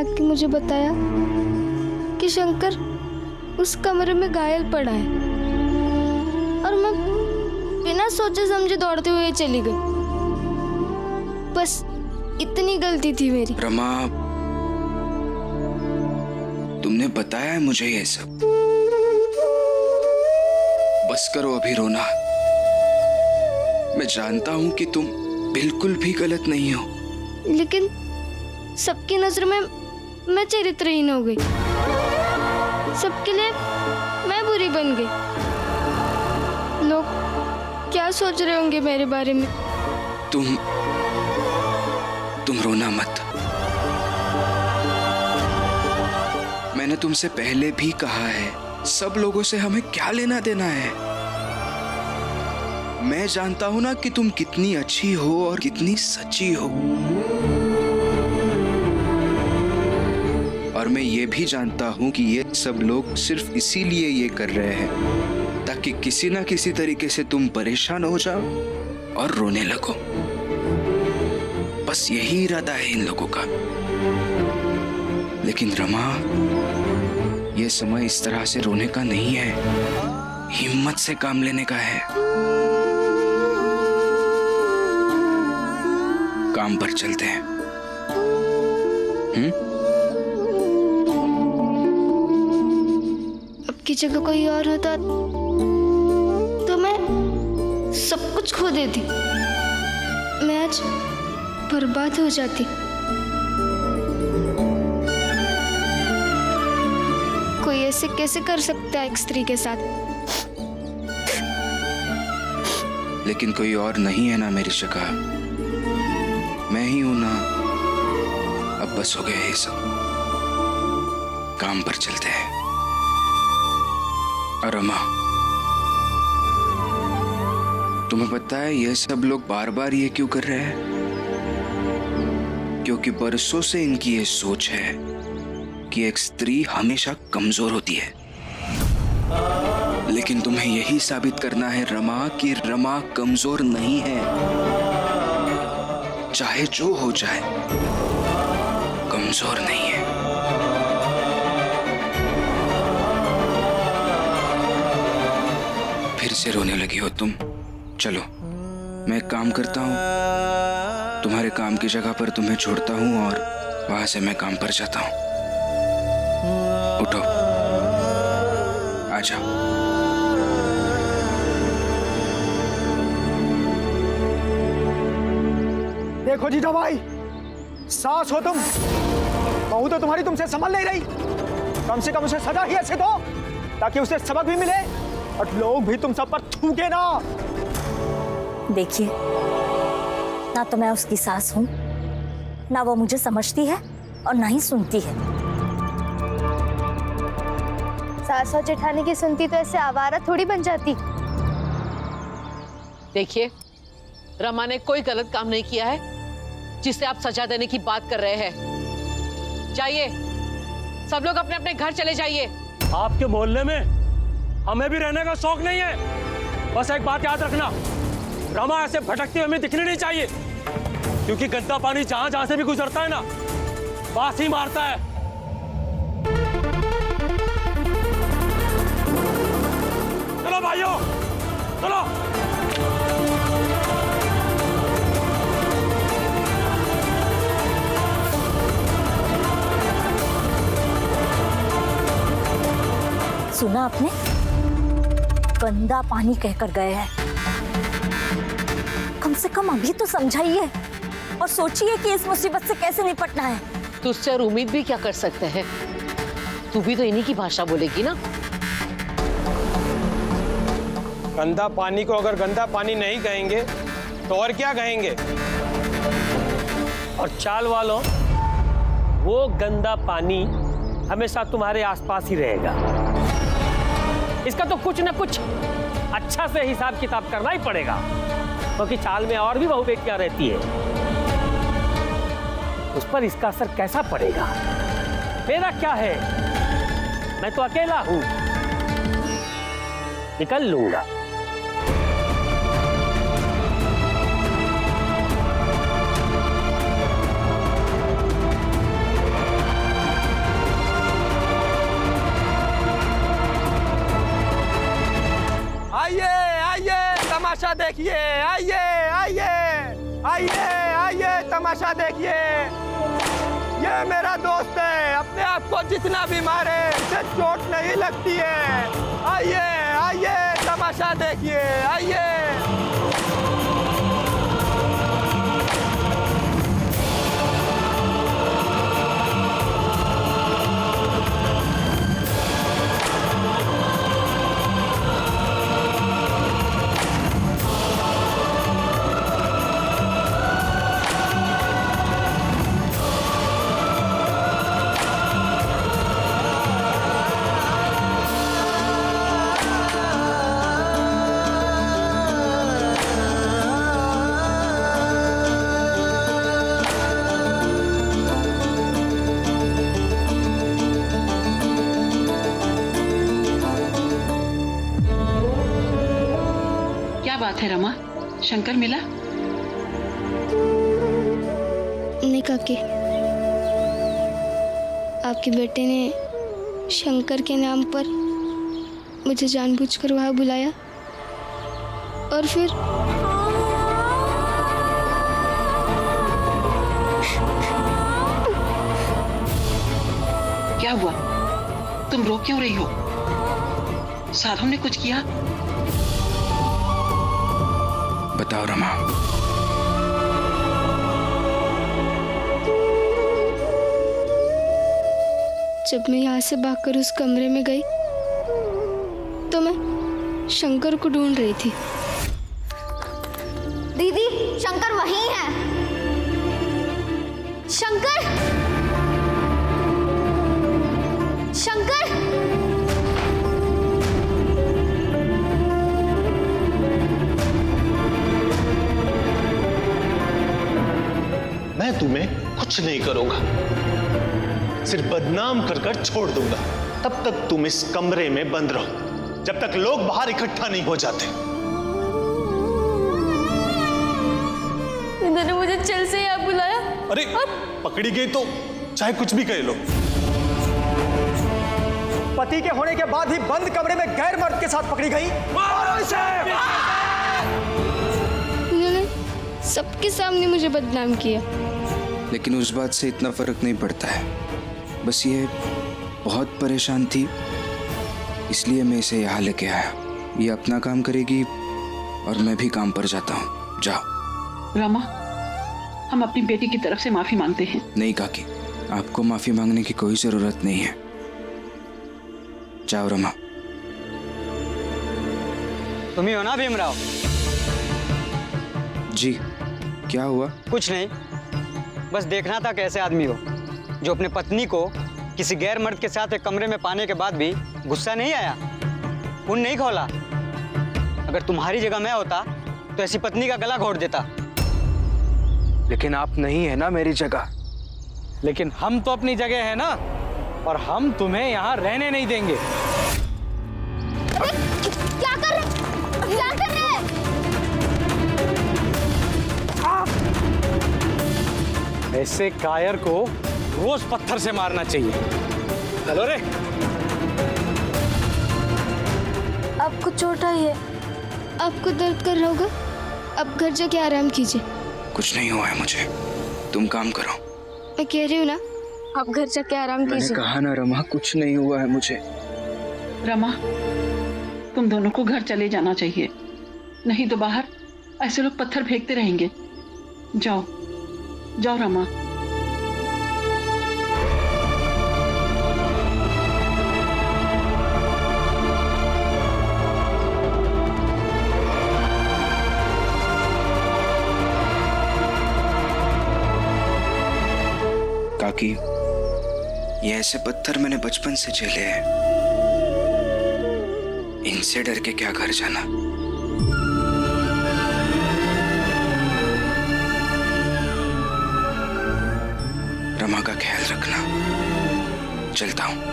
आके मुझे बताया कि शंकर उस कमरे में घायल पड़ा है, और मैं बिना सोचे समझे दौड़ते हुए चली गई। बस इतनी गलती थी मेरी। रमा, तुमने बताया है मुझे ये सब। बस करो अभी रोना। मैं जानता हूं कि तुम बिल्कुल भी गलत नहीं हो, लेकिन सबकी नजर में मैं चरित्रहीन हो गई। सबके लिए मैं बुरी बन गई। लोग क्या सोच रहे होंगे मेरे बारे में? तुम रोना मत। मैंने तुमसे पहले भी कहा है, सब लोगों से हमें क्या लेना देना है। मैं जानता हूं ना कि तुम कितनी अच्छी हो और कितनी सच्ची हो, और मैं ये भी जानता हूं कि ये सब लोग सिर्फ इसीलिए ये कर रहे हैं ताकि किसी ना किसी तरीके से तुम परेशान हो जाओ और रोने लगो। बस यही इरादा है इन लोगों का। लेकिन रमा, ये समय इस तरह से रोने का नहीं है, हिम्मत से काम लेने का है। काम पर चलते हैं। अब की जगह कोई और होता तो मैं सब कुछ खो देती। मैं आज बर्बाद हो जाती। कोई ऐसे कैसे कर सकता है एक स्त्री के साथ? लेकिन कोई और नहीं है ना मेरी जगह, मैं ही हूं ना। अब बस हो गया ये सब, काम पर चलते हैं। रमा, तुम्हें पता है ये सब लोग बार बार ये क्यों कर रहे हैं? क्योंकि बरसों से इनकी ये सोच है कि एक स्त्री हमेशा कमजोर होती है। लेकिन तुम्हें यही साबित करना है रमा कि रमा कमजोर नहीं है। चाहे जो हो जाए, कमजोर नहीं है। फिर से रोने लगी हो तुम। चलो, मैं एक काम करता हूँ, तुम्हारे काम की जगह पर तुम्हें छोड़ता हूँ और वहां से मैं काम पर जाता हूँ। उठो, आ जाओ। देखो जीजा भाई, सास हो तुम, बहू तो तुम्हारी तुमसे संभल नहीं रही। कम से कम उसे सजा ही ऐसे दो ताकि उसे सबक भी मिले और लोग भी तुम सब पर थूके ना। देखिए, ना तो मैं उसकी सास हूं, ना वो मुझे समझती है और ना ही सुनती है। सास और जेठानी की सुनती तो ऐसे आवारा थोड़ी बन जाती। देखिए, रमा ने कोई गलत काम नहीं किया है जिसे आप सजा देने की बात कर रहे हैं। जाइए, सब लोग अपने अपने घर चले जाइए। आपके मोहल्ले में हमें भी रहने का शौक नहीं है। बस एक बात याद रखना, रमा ऐसे भटकती हुई हमें दिखनी नहीं चाहिए, क्योंकि गंदा पानी जहां जहां से भी गुजरता है ना, बास ही मारता है। चलो भाइयों, चलो। सुना आपने? गंदा पानी कहकर गए हैं। कम से कम अभी तो समझाइए और सोचिए कि इस मुसीबत से कैसे निपटना है। तुझसे और उम्मीद भी क्या कर सकते हैं? तू भी तो इन्हीं की भाषा बोलेगी ना। गंदा पानी को अगर गंदा पानी नहीं कहेंगे तो और क्या कहेंगे? और चाल वालों, वो गंदा पानी हमेशा तुम्हारे आसपास ही रहेगा। इसका तो कुछ ना कुछ अच्छा से हिसाब किताब करना ही पड़ेगा, क्योंकि चाल में और भी बहु बेटियां रहती है। उस पर इसका असर कैसा पड़ेगा? मेरा क्या है, मैं तो अकेला हूं, निकल लूंगा। आइए आइए तमाशा देखिए, आइए आइए आइए आइए तमाशा देखिए। ये मेरा दोस्त है, अपने आप को जितना भी मारे इसे चोट नहीं लगती है। आइए आइए तमाशा देखिए, आइए। क्या बात है रमा, शंकर मिला? नहीं काकी, आपके बेटे ने शंकर के नाम पर मुझे जानबूझकर वहां बुलाया और फिर क्या हुआ? तुम रो क्यों रही हो? साधु ने कुछ किया? बताओ रमा। जब मैं यहाँ से भागकर उस कमरे में गई तो मैं शंकर को ढूंढ रही थी। दीदी, शंकर वहीं है। शंकर, शंकर, मैं तुम्हें कुछ नहीं करूंगा, सिर्फ बदनाम कर कर छोड़ दूंगा। तब तक तुम इस कमरे में बंद रहो, जब तक लोग बाहर इकट्ठा नहीं हो जाते। इन्होंने मुझे चल से यहाँ बुलाया। अरे पकड़ी गई तो चाहे कुछ भी कह लो। पति के होने के बाद ही बंद कमरे में गैर मर्द के साथ पकड़ी गई। इन्होंने सबके सामने मुझे बदनाम किया। लेकिन उस बात से इतना फर्क नहीं पड़ता है, बस ये बहुत परेशान थी इसलिए मैं इसे यहाँ लेके आया। ये अपना काम करेगी और मैं भी काम पर जाता हूँ। जाओ। रमा, हम अपनी बेटी की तरफ से माफी मांगते हैं। नहीं काकी, आपको माफी मांगने की कोई जरूरत नहीं है। जाओ रमा। तुम ही हो ना भीमराव? जी, क्या हुआ? कुछ नहीं, बस देखना था कैसे आदमी हो जो अपने पत्नी को किसी गैर मर्द के साथ एक कमरे में पाने के बाद भी गुस्सा नहीं आया, खून नहीं खोला। अगर तुम्हारी जगह मैं होता तो ऐसी पत्नी का गला घोट देता। लेकिन आप नहीं है ना मेरी जगह। लेकिन हम तो अपनी जगह है ना, और हम तुम्हें यहाँ रहने नहीं देंगे। क्या कर रहे? क्या कर रहे? ऐसे कायर को रोज पत्थर से मारना चाहिए। चलो रे। आपको चोट आई है, आपको दर्द कर रहा होगा, अब घर जाके आराम कीजिए। कुछ नहीं हुआ है मुझे, तुम काम करो। मैं कह रही हूँ ना, आप घर जाके आराम मैंने कीजिए। कहा ना रमा, कुछ नहीं हुआ है मुझे। रमा, तुम दोनों को घर चले जाना चाहिए, नहीं तो बाहर ऐसे लोग पत्थर फेंकते रहेंगे। जाओ जाओ रमा। काकी, ये ऐसे पत्थर मैंने बचपन से झेले हैं, इनसे डर के क्या घर जाना। रमा का ख्याल रखना, चलता हूं।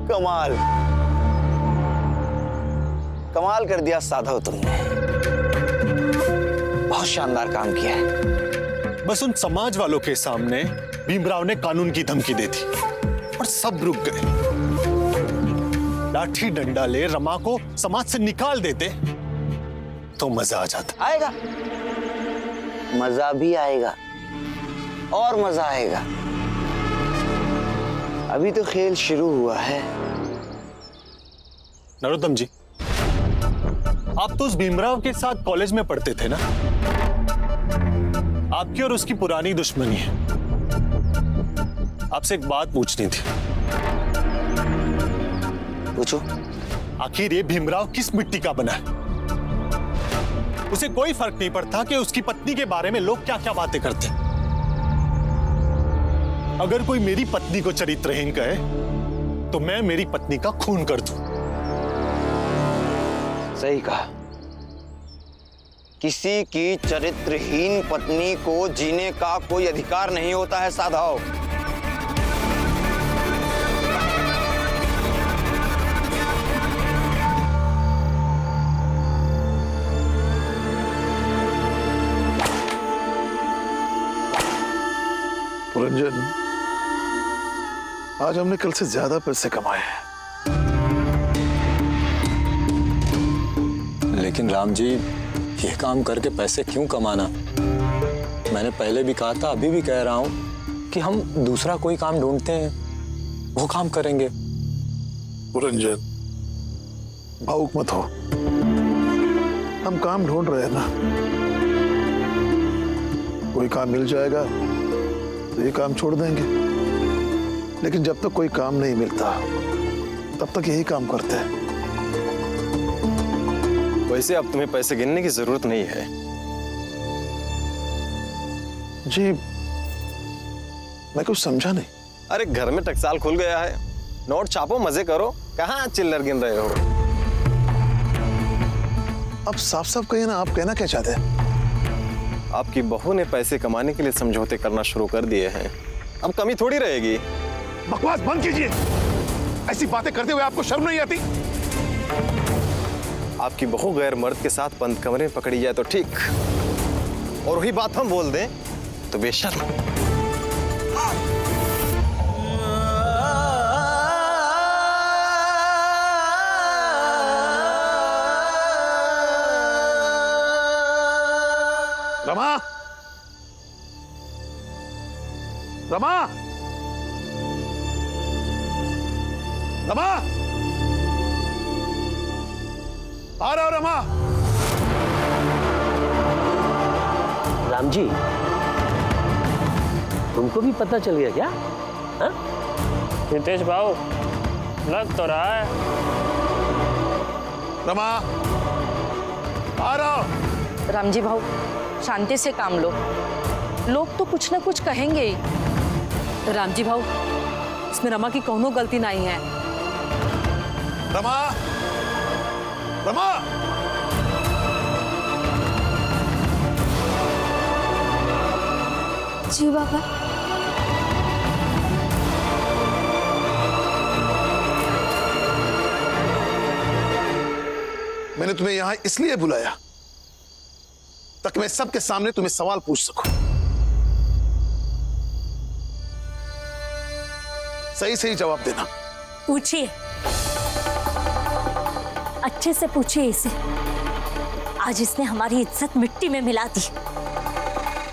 कमाल, कमाल कर दिया साधव तुमने, बहुत शानदार काम किया है। बस उन समाज वालों के सामने भीमराव ने कानून की धमकी दे दी और सब रुक गए। लाठी डंडा ले रमा को समाज से निकाल देते तो मजा आ जाता। आएगा, मजा भी आएगा और मजा आएगा। अभी तो खेल शुरू हुआ है। नरोत्तम जी, आप तो उस भीमराव के साथ कॉलेज में पढ़ते थे ना? आपकी और उसकी पुरानी दुश्मनी है। आपसे एक बात पूछनी थी। पूछो। आखिर ये भीमराव किस मिट्टी का बना है? उसे कोई फर्क नहीं पड़ता कि उसकी पत्नी के बारे में लोग क्या क्या बातें करते। अगर कोई मेरी पत्नी को चरित्रहीन कहे तो मैं मेरी पत्नी का खून कर दूं। सही कहा। किसी की चरित्रहीन पत्नी को जीने का कोई अधिकार नहीं होता है साधव। पुरंजन, आज हमने कल से ज्यादा पैसे कमाए हैं। लेकिन राम जी, ये काम करके पैसे क्यों कमाना? मैंने पहले भी कहा था, अभी भी कह रहा हूं कि हम दूसरा कोई काम ढूंढते हैं, वो काम करेंगे। पुरंजन, भावुक मत हो। हम काम ढूंढ रहे हैं ना। कोई काम मिल जाएगा तो ये काम छोड़ देंगे, लेकिन जब तक कोई काम नहीं मिलता तब तक यही काम करते हैं। वैसे अब तुम्हें पैसे गिनने की जरूरत नहीं है। जी, मैं कुछ समझा नहीं। अरे घर में टकसाल खुल गया है, नोट छापो, मजे करो। कहाँ चिल्लर गिन रहे हो? अब साफ साफ कहिए ना, आप कहना क्या चाहते हैं? आपकी बहू ने पैसे कमाने के लिए समझौते करना शुरू कर दिए हैं, अब कमी थोड़ी रहेगी। बकवास बंद कीजिए। ऐसी बातें करते हुए आपको शर्म नहीं आती? आपकी बहू गैर मर्द के साथ बंद कमरे में पकड़ी जाए तो ठीक, और वही बात हम बोल दें तो बेशर्म। रमा, रमा, रमा, आ रहा हो रमा? राम जी, तुमको भी पता चल गया क्या? हाँ? हितेश भाऊ, लग तो रहा है। रमा, आ रहा हो? राम जी भाऊ, शांति से काम लो, लोग तो कुछ ना कुछ कहेंगे ही। राम जी भाऊ, इसमें रमा की कोनो गलती नहीं है। रमा, रमा, जी बाबा। मैंने तुम्हें यहां इसलिए बुलाया ताकि मैं सबके सामने तुम्हें सवाल पूछ सकूं। सही सही जवाब देना। पूछिए, अच्छे से पूछिए इसे। आज इसने हमारी इज्जत मिट्टी में मिला दी।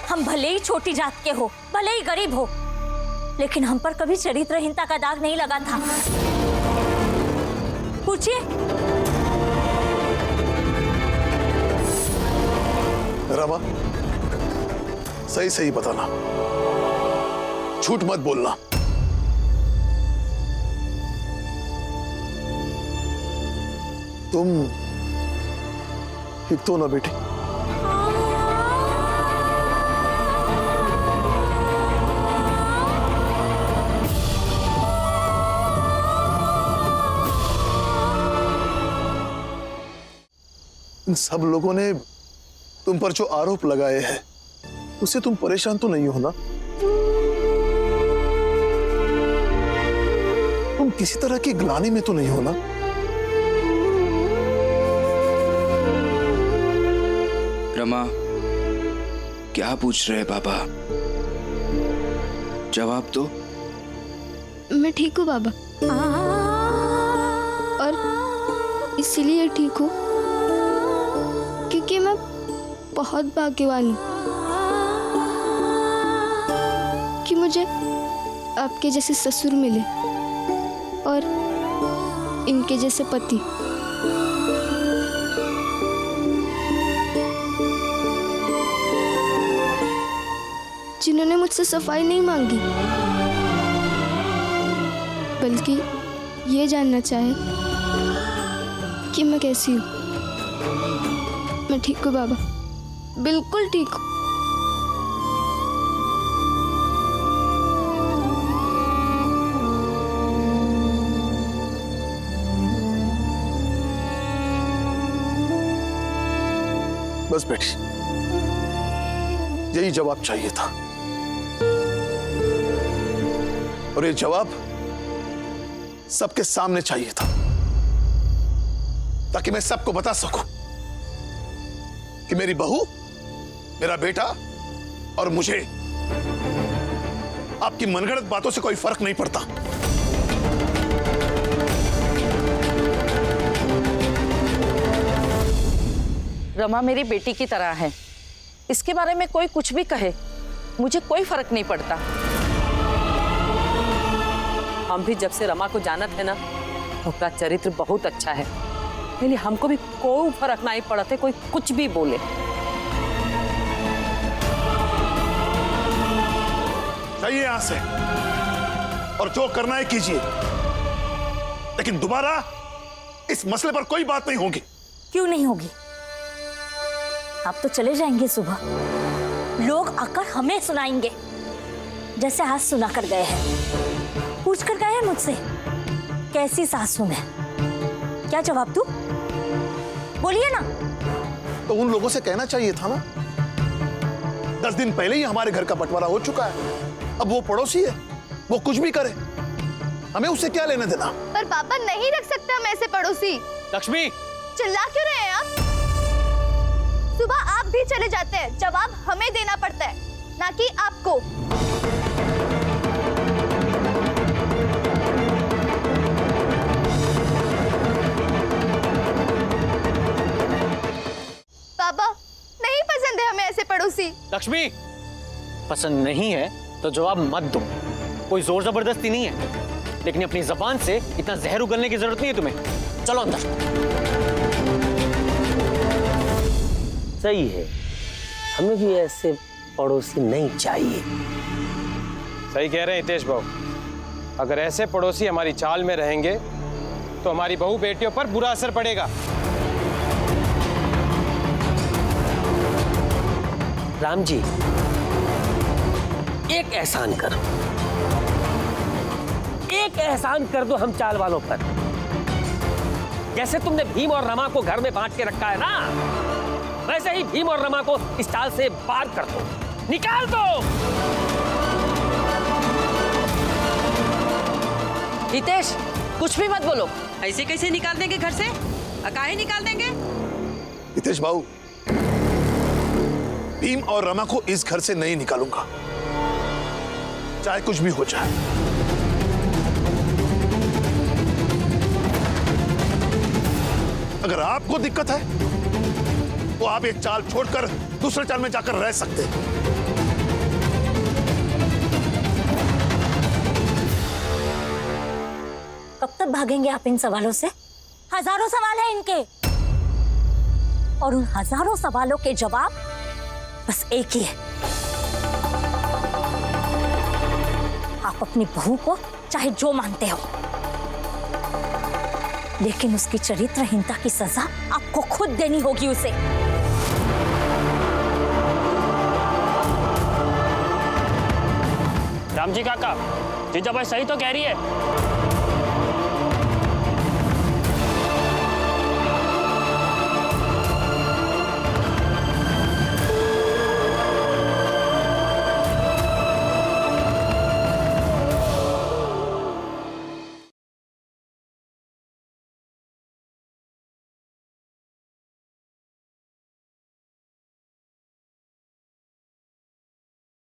हम भले ही छोटी जात के हो, भले ही गरीब हो, लेकिन हम पर कभी चरित्रहीनता का दाग नहीं लगा था। पूछिए। रमा, सही सही बताना, झूठ मत बोलना। तुम ठीक तो ना बेटी? इन सब लोगों ने तुम पर जो आरोप लगाए हैं उससे तुम परेशान तो नहीं हो ना? तुम किसी तरह की ग्लानि में तो नहीं हो ना? रमा, क्या पूछ रहे बाबा? जवाब दो। मैं ठीक हूँ बाबा, और इसीलिए ठीक हूँ क्योंकि मैं बहुत भाग्यवान हूँ कि मुझे आपके जैसे ससुर मिले और इनके जैसे पति। जिन्होंने मुझसे सफाई नहीं मांगी, बल्कि ये जानना चाहे कि मैं कैसी हूँ। मैं ठीक हूँ बाबा, बिल्कुल ठीक हूँ। बस बेटी, यही जवाब चाहिए था, और ये जवाब सबके सामने चाहिए था, ताकि मैं सबको बता सकूं कि मेरी बहू, मेरा बेटा और मुझे आपकी मनगढ़ंत बातों से कोई फर्क नहीं पड़ता। रमा मेरी बेटी की तरह है, इसके बारे में कोई कुछ भी कहे मुझे कोई फर्क नहीं पड़ता। हम भी जब से रमा को जानत है ना, उसका चरित्र बहुत अच्छा है, इसलिए हमको भी कोई फर्क नहीं पड़ते कोई कुछ भी बोले। जाइए यहां से और जो करना है कीजिए, लेकिन दोबारा इस मसले पर कोई बात नहीं होगी। क्यों नहीं होगी? आप तो चले जाएंगे सुबह, लोग आकर हमें सुनाएंगे जैसे आज सुना कर गए हैं। पूछ कर गए हैं मुझसे कैसी सासू है, क्या जवाब दूं? बोलिए ना। तो उन लोगों से कहना चाहिए था ना, 10 दिन पहले ही हमारे घर का बंटवारा हो चुका है। अब वो पड़ोसी है, वो कुछ भी करे, हमें उससे क्या लेना देना। पर पापा नहीं रख सकते हम ऐसे पड़ोसी। लक्ष्मी, चिल्ला क्यों रहे हैं आप? सुबह आप भी चले जाते हैं, जवाब हमें देना पड़ता है, ना कि आपको। पापा, नहीं पसंद है हमें ऐसे पड़ोसी। लक्ष्मी, पसंद नहीं है तो जवाब मत दो, कोई जोर जबरदस्ती नहीं है, लेकिन अपनी जबान से इतना जहर उगलने की जरूरत नहीं है तुम्हें। चलो अंदर। सही है, हमें भी ऐसे पड़ोसी नहीं चाहिए। सही कह रहे हैं हितेश बाबू, अगर ऐसे पड़ोसी हमारी चाल में रहेंगे तो हमारी बहू बेटियों पर बुरा असर पड़ेगा। राम जी, एक एहसान करो, एक एहसान कर दो हम चाल वालों पर। जैसे तुमने भीम और रमा को घर में बांट के रखा है ना, वैसे ही भीम और रमा को इस चाल से बाहर कर दो, निकाल दो। हितेश, कुछ भी मत बोलो। ऐसे कैसे निकाल देंगे घर से? काहे निकाल देंगे? हितेश बाबू, भीम और रमा को इस घर से नहीं निकालूंगा, चाहे कुछ भी हो जाए। अगर आपको दिक्कत है तो आप एक चाल छोड़कर दूसरे चाल में जाकर रह सकते हैं। कब तक भागेंगे आप इन सवालों से? हजारों सवाल हैं इनके, और उन हजारों सवालों के जवाब बस एक ही है। आप अपनी बहू को चाहे जो मानते हो, लेकिन उसकी चरित्रहीनता की सजा आपको खुद देनी होगी उसे। राम जी काका, जीजा भाई सही तो कह रही है।